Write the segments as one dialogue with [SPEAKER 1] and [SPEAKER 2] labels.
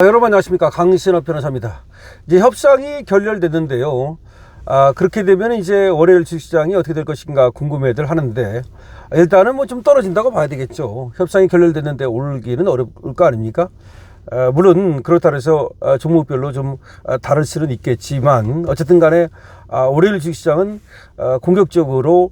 [SPEAKER 1] 여러분 안녕하십니까, 강신업 변호사입니다. 이제 협상이 결렬됐는데요. 그렇게 되면 이제 월요일 주식시장이 어떻게 될 것인가 궁금해들 하는데, 일단은 뭐 좀 떨어진다고 봐야 되겠죠. 협상이 결렬됐는데 오르기는 어려울 거 아닙니까? 물론 그렇다고 해서 종목별로 좀 다를 수는 있겠지만, 어쨌든 간에 월요일 주식시장은 공격적으로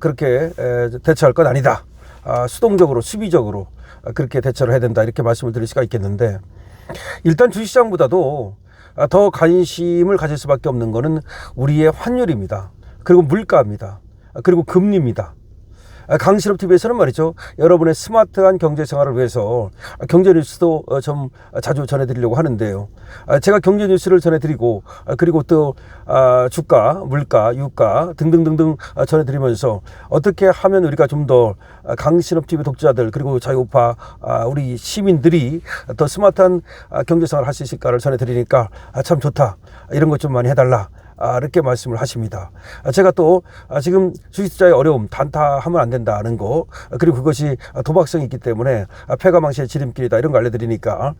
[SPEAKER 1] 그렇게 대처할 건 아니다. 수동적으로, 수비적으로 그렇게 대처를 해야 된다, 이렇게 말씀을 드릴 수가 있겠는데, 일단 주식시장보다도 더 관심을 가질 수밖에 없는 것은 우리의 환율입니다. 그리고 물가입니다. 그리고 금리입니다. 강신업TV에서는 말이죠, 여러분의 스마트한 경제생활을 위해서 경제뉴스도 좀 자주 전해드리려고 하는데요. 제가 경제뉴스를 전해드리고, 그리고 또 주가, 물가, 유가 등등등등 전해드리면서 어떻게 하면 우리가 좀 더 강신업TV 독자들, 그리고 자유우파 우리 시민들이 더 스마트한 경제생활을 할 수 있을까를 전해드리니까 참 좋다, 이런 것 좀 많이 해달라, 이렇게 말씀을 하십니다. 제가 또 지금 주식투자의 어려움, 단타하면 안 된다는 거, 그리고 그것이 도박성이 있기 때문에 패가망신의 지름길이다, 이런 거 알려드리니까,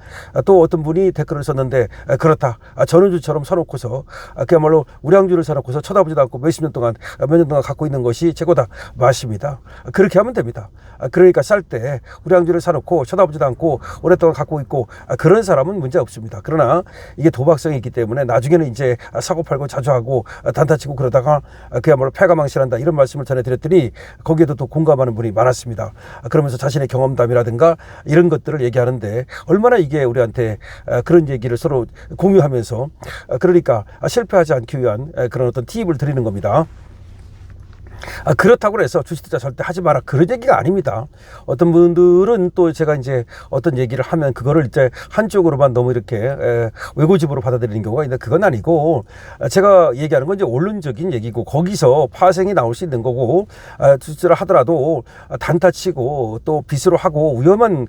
[SPEAKER 1] 또 어떤 분이 댓글을 썼는데, 그렇다, 전원주처럼 사놓고서 그야말로 우량주를 사놓고서 쳐다보지도 않고 몇 년 동안 갖고 있는 것이 최고다. 맞습니다. 그렇게 하면 됩니다. 그러니까 쌀 때 우량주를 사놓고 쳐다보지도 않고 오랫동안 갖고 있고, 그런 사람은 문제 없습니다. 그러나 이게 도박성이 있기 때문에 나중에는 이제 사고 팔고 자주 하고 단타치고 그러다가 그야말로 패가망신한다, 이런 말씀을 전해드렸더니 거기에도 또 공감하는 분이 많았습니다. 그러면서 자신의 경험담이라든가 이런 것들을 얘기하는데, 얼마나 이게 우리한테 그런 얘기를 서로 공유하면서, 그러니까 실패하지 않기 위한 그런 어떤 팁을 드리는 겁니다. 그렇다고 해서 주식투자 절대 하지 마라, 그런 얘기가 아닙니다. 어떤 분들은 또 제가 이제 어떤 얘기를 하면 그거를 이제 한쪽으로만 너무 이렇게 외고집으로 받아들이는 경우가 있는데, 그건 아니고, 제가 얘기하는 건 이제 원론적인 얘기고, 거기서 파생이 나올 수 있는 거고, 주식투자를 하더라도 단타치고 또 빚으로 하고 위험한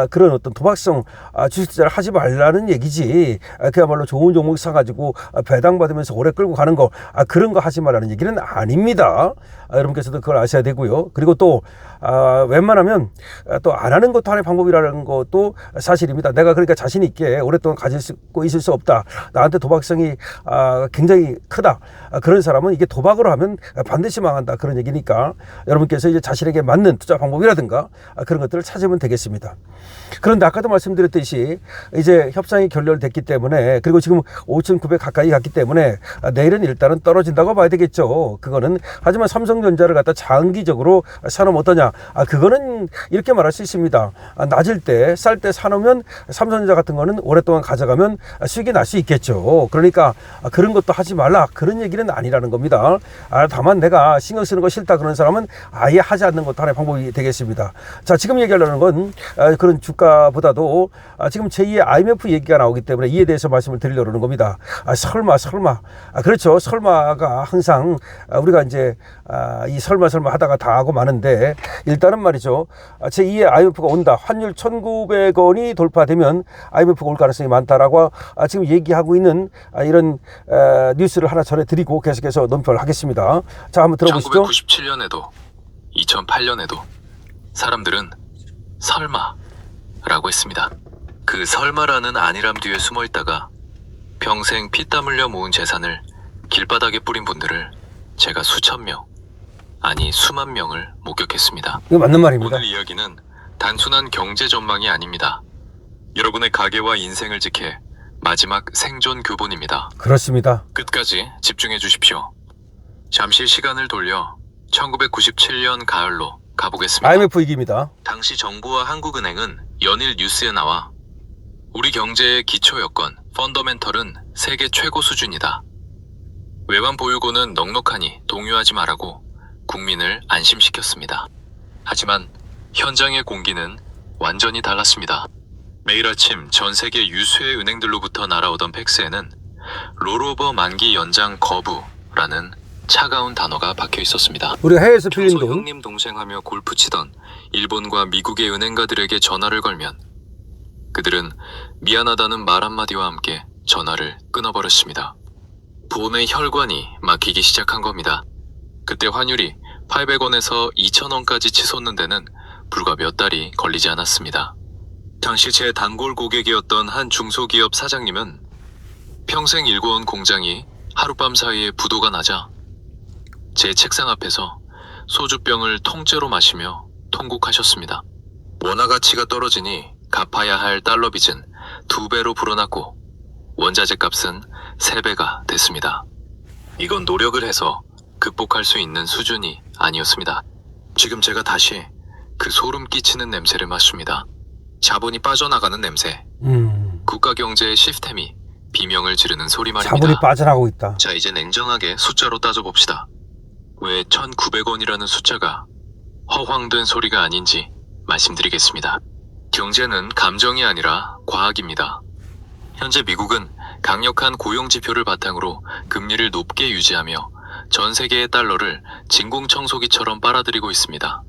[SPEAKER 1] 그런 어떤 도박성 주식투자를 하지 말라는 얘기지, 그야말로 좋은 종목 사가지고 배당받으면서 오래 끌고 가는 거, 그런 거 하지 말라는 얘기는 아닙니다. 여러분께서도 그걸 아셔야 되고요. 그리고 또 웬만하면 또 안 하는 것도 하나의 방법이라는 것도 사실입니다. 내가 그러니까 자신 있게 오랫동안 가지고 있을 수 없다, 나한테 도박성이 굉장히 크다, 그런 사람은 이게 도박으로 하면 반드시 망한다, 그런 얘기니까 여러분께서 이제 자신에게 맞는 투자 방법이라든가 그런 것들을 찾으면 되겠습니다. 그런데 아까도 말씀드렸듯이 이제 협상이 결렬됐기 때문에, 그리고 지금 5,900 가까이 갔기 때문에 내일은 일단은 떨어진다고 봐야 되겠죠. 그거는. 하지만 삼성전자를 갖다 장기적으로 사놓으면 어떠냐, 그거는 이렇게 말할 수 있습니다. 낮을 때, 쌀 때 사놓으면 삼성전자 같은 거는 오랫동안 가져가면 수익이 날 수 있겠죠. 그러니까 그런 것도 하지 말라, 그런 얘기는 아니라는 겁니다. 다만 내가 신경 쓰는 거 싫다 그런 사람은 아예 하지 않는 것도 하나의 방법이 되겠습니다. 자, 지금 얘기하려는 건 그런 주가보다도 지금 제2의 IMF 얘기가 나오기 때문에 이에 대해서 말씀을 드리려는 겁니다. 설마. 그렇죠. 설마가 항상 우리가 이제 이 설마 하다가 다 하고 마는데, 일단은 말이죠, 제2의 IMF가 온다, 환율 1,900원이 돌파되면 IMF가 올 가능성이 많다라고 지금 얘기하고 있는 이런 뉴스를 하나 전해드리고 계속해서 논평을 하겠습니다. 자, 한번 들어보시죠.
[SPEAKER 2] 1997년에도 2008년에도 사람들은 설마라고 했습니다. 그 설마라는 안일함 뒤에 숨어있다가 평생 피땀 흘려 모은 재산을 길바닥에 뿌린 분들을 제가 수천 명, 아니 수만 명을 목격했습니다.
[SPEAKER 1] 이거 맞는 말입니다.
[SPEAKER 2] 오늘 이야기는 단순한 경제 전망이 아닙니다. 여러분의 가계와 인생을 지켜 마지막 생존 교본입니다.
[SPEAKER 1] 그렇습니다.
[SPEAKER 2] 끝까지 집중해 주십시오. 잠시 시간을 돌려 1997년 가을로 가보겠습니다.
[SPEAKER 1] IMF 위기입니다.
[SPEAKER 2] 당시 정부와 한국은행은 연일 뉴스에 나와 우리 경제의 기초 여건, 펀더멘털은 세계 최고 수준이다. 외환 보유고는 넉넉하니 동요하지 말라고 국민을 안심시켰습니다. 하지만 현장의 공기는 완전히 달랐습니다. 매일 아침 전 세계 유수의 은행들로부터 날아오던 팩스에는 롤오버 만기 연장 거부라는 차가운 단어가 박혀 있었습니다.
[SPEAKER 1] 우리가 해외에서 빌린 돈,
[SPEAKER 2] 형님 동생하며 골프 치던 일본과 미국의 은행가들에게 전화를 걸면 그들은 미안하다는 말 한마디와 함께 전화를 끊어버렸습니다. 돈의 혈관이 막히기 시작한 겁니다. 그때 환율이 800원에서 2,000원까지 치솟는 데는 불과 몇 달이 걸리지 않았습니다. 당시 제 단골 고객이었던 한 중소기업 사장님은 평생 일궈온 공장이 하룻밤 사이에 부도가 나자 제 책상 앞에서 소주병을 통째로 마시며 통곡하셨습니다. 원화 가치가 떨어지니 갚아야 할 달러 빚은 2배로 불어났고 원자재 값은 3배가 됐습니다. 이건 노력을 해서 극복할 수 있는 수준이 아니었습니다. 지금 제가 다시 그 소름 끼치는 냄새를 맡습니다. 자본이 빠져나가는 냄새. 국가 경제의 시스템이 비명을 지르는 소리 말입니다.
[SPEAKER 1] 자본이 빠져나가고 있다.
[SPEAKER 2] 자, 이제 냉정하게 숫자로 따져봅시다. 왜 1,900원이라는 숫자가 허황된 소리가 아닌지 말씀드리겠습니다. 경제는 감정이 아니라 과학입니다. 현재 미국은 강력한 고용지표를 바탕으로 금리를 높게 유지하며 전 세계의 달러를 진공청소기처럼 빨아들이고 있습니다.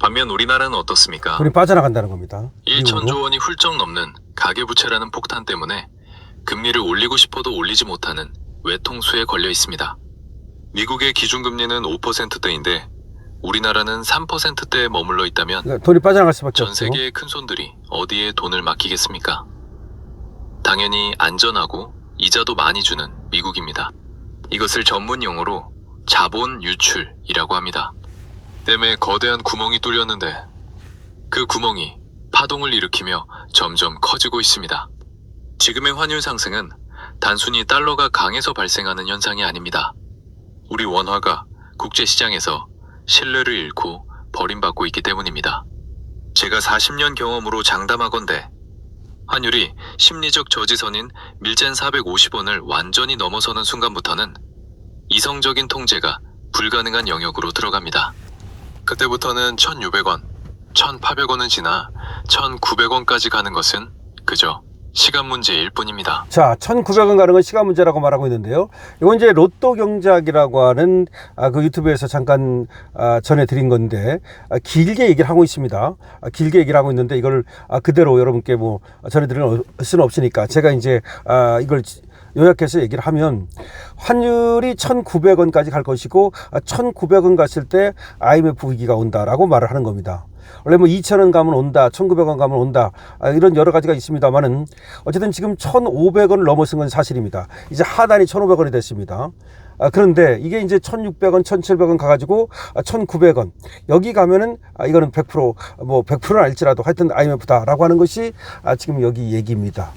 [SPEAKER 2] 반면 우리나라는 어떻습니까?
[SPEAKER 1] 돈이 빠져나간다는 겁니다.
[SPEAKER 2] 1천조 원이 훌쩍 넘는 가계부채라는 폭탄 때문에 금리를 올리고 싶어도 올리지 못하는 외통수에 걸려 있습니다. 미국의 기준금리는 5%대인데 우리나라는 3%대에 머물러 있다면
[SPEAKER 1] 그러니까 돈이 빠져나갈 수밖에
[SPEAKER 2] 전
[SPEAKER 1] 없죠.
[SPEAKER 2] 세계의 큰손들이 어디에 돈을 맡기겠습니까? 당연히 안전하고 이자도 많이 주는 미국입니다. 이것을 전문 용어로 자본 유출이라고 합니다. 댐에 거대한 구멍이 뚫렸는데 그 구멍이 파동을 일으키며 점점 커지고 있습니다. 지금의 환율 상승은 단순히 달러가 강해서 발생하는 현상이 아닙니다. 우리 원화가 국제시장에서 신뢰를 잃고 버림받고 있기 때문입니다. 제가 40년 경험으로 장담하건대 환율이 심리적 저지선인 밀젠 450원을 완전히 넘어서는 순간부터는 이성적인 통제가 불가능한 영역으로 들어갑니다. 그때부터는 1,600원, 1,800원은 지나 1,900원까지 가는 것은 그저 시간 문제일 뿐입니다.
[SPEAKER 1] 자, 1,900원 가는 건 시간 문제라고 말하고 있는데요. 이건 이제 로또 경제학이라고 하는 그 유튜브에서 잠깐 전해드린 건데 길게 얘기를 하고 있습니다. 길게 얘기를 하고 있는데 이걸 그대로 여러분께 뭐 전해드릴 수는 없으니까 제가 이제 이걸 요약해서 얘기를 하면 환율이 1,900원까지 갈 것이고 1,900원 갔을 때 IMF 위기가 온다라고 말을 하는 겁니다. 원래 뭐 2,000원 가면 온다, 1,900원 가면 온다, 이런 여러 가지가 있습니다만은 어쨌든 지금 1,500원을 넘어선 건 사실입니다. 이제 하단이 1,500원이 됐습니다. 그런데 이게 이제 1,600원, 1,700원 가가지고 1,900원 여기 가면은 이거는 100% 뭐 100%는 아닐지라도 하여튼 IMF다라고 하는 것이 지금 여기 얘기입니다.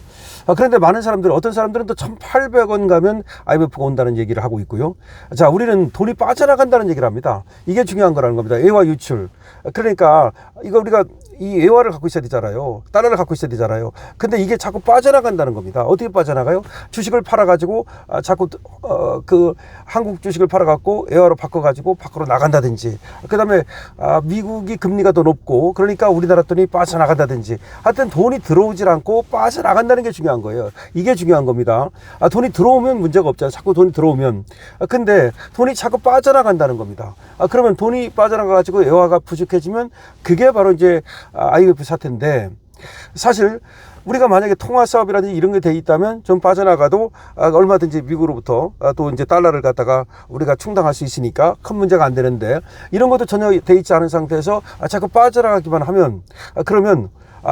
[SPEAKER 1] 그런데 많은 사람들, 어떤 사람들은 또 1,800원 가면 IMF가 온다는 얘기를 하고 있고요. 자, 우리는 돈이 빠져나간다는 얘기를 합니다. 이게 중요한 거라는 겁니다. 애화 유출. 그러니까 이거 우리가 이 애화를 갖고 있어야 되잖아요. 달러를 갖고 있어야 되잖아요. 근데 이게 자꾸 빠져나간다는 겁니다. 어떻게 빠져나가요? 주식을 팔아가지고 자꾸 그 한국 주식을 팔아갖고 애화로 바꿔가지고 밖으로 나간다든지, 그 다음에 미국이 금리가 더 높고 그러니까 우리나라 돈이 빠져나간다든지, 하여튼 돈이 들어오질 않고 빠져나간다는 게 중요한 거예요. 이게 중요한 겁니다. 돈이 들어오면 문제가 없잖아요. 자꾸 돈이 들어오면. 근데 돈이 자꾸 빠져나간다는 겁니다. 그러면 돈이 빠져나가가지고 애화가 부족해지면 그게 바로 이제 IMF 사태인데, 사실 우리가 만약에 통화 사업이라든지 이런 게 돼 있다면 좀 빠져나가도 얼마든지 미국으로부터 또 이제 달러를 갖다가 우리가 충당할 수 있으니까 큰 문제가 안 되는데, 이런 것도 전혀 돼 있지 않은 상태에서 자꾸 빠져나가기만 하면 그러면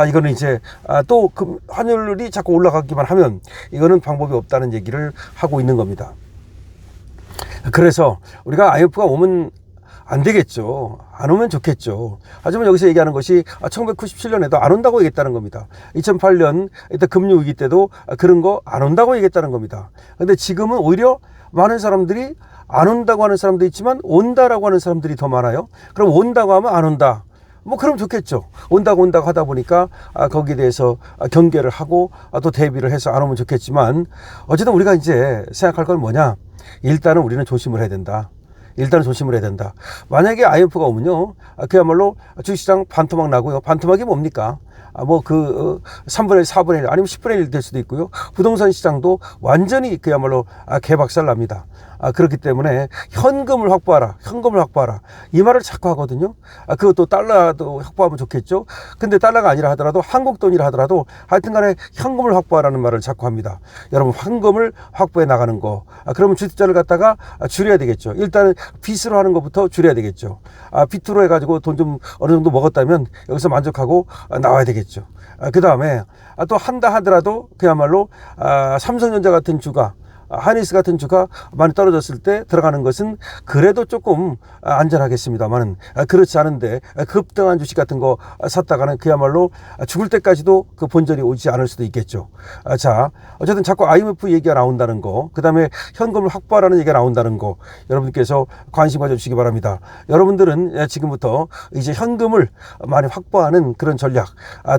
[SPEAKER 1] 이거는 이제 또 그 환율이 자꾸 올라가기만 하면 이거는 방법이 없다는 얘기를 하고 있는 겁니다. 그래서 우리가 IMF가 오면 안 되겠죠. 안 오면 좋겠죠. 하지만 여기서 얘기하는 것이 1997년에도 안 온다고 얘기했다는 겁니다. 2008년 이때 금융 위기 때도 그런 거 안 온다고 얘기했다는 겁니다. 근데 지금은 오히려 많은 사람들이 안 온다고 하는 사람도 있지만 온다라고 하는 사람들이 더 많아요. 그럼 온다고 하면 안 온다. 뭐 그럼 좋겠죠. 온다고 하다 보니까 거기에 대해서 경계를 하고 또 대비를 해서 안 오면 좋겠지만, 어쨌든 우리가 이제 생각할 건 뭐냐. 일단은 우리는 조심을 해야 된다. 일단은 조심을 해야 된다. 만약에 IMF가 오면요, 그야말로 주식시장 반토막 나고요. 반토막이 뭡니까? 뭐 3분의 1, 4분의 1 아니면 10분의 1 될 수도 있고요. 부동산 시장도 완전히 그야말로 개박살 납니다. 그렇기 때문에 현금을 확보하라. 현금을 확보하라. 이 말을 자꾸 하거든요. 그것도 달러도 확보하면 좋겠죠. 근데 달러가 아니라 하더라도 한국 돈이라 하더라도 하여튼 간에 현금을 확보하라는 말을 자꾸 합니다. 여러분, 현금을 확보해 나가는 거. 그러면 주택자를 갖다가 줄여야 되겠죠. 일단은 빚으로 하는 것부터 줄여야 되겠죠. 빚으로 해가지고 돈 좀 어느 정도 먹었다면 여기서 만족하고 나와야 되겠죠. 되겠죠. 그 다음에 또 한다 하더라도 그야말로 삼성전자 같은 주가, 하이닉스 같은 주가 많이 떨어졌을 때 들어가는 것은 그래도 조금 안전하겠습니다만은, 그렇지 않은데 급등한 주식 같은 거 샀다가는 그야말로 죽을 때까지도 그 본전이 오지 않을 수도 있겠죠. 자, 어쨌든 자꾸 IMF 얘기가 나온다는 거, 그 다음에 현금을 확보하라는 얘기가 나온다는 거, 여러분께서 관심 가져주시기 바랍니다. 여러분들은 지금부터 이제 현금을 많이 확보하는 그런 전략,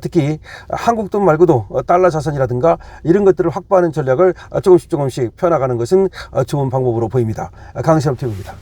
[SPEAKER 1] 특히 한국 돈 말고도 달러 자산이라든가 이런 것들을 확보하는 전략을 조금씩 펴나가는 것은 좋은 방법으로 보입니다. 강신업 TV입니다.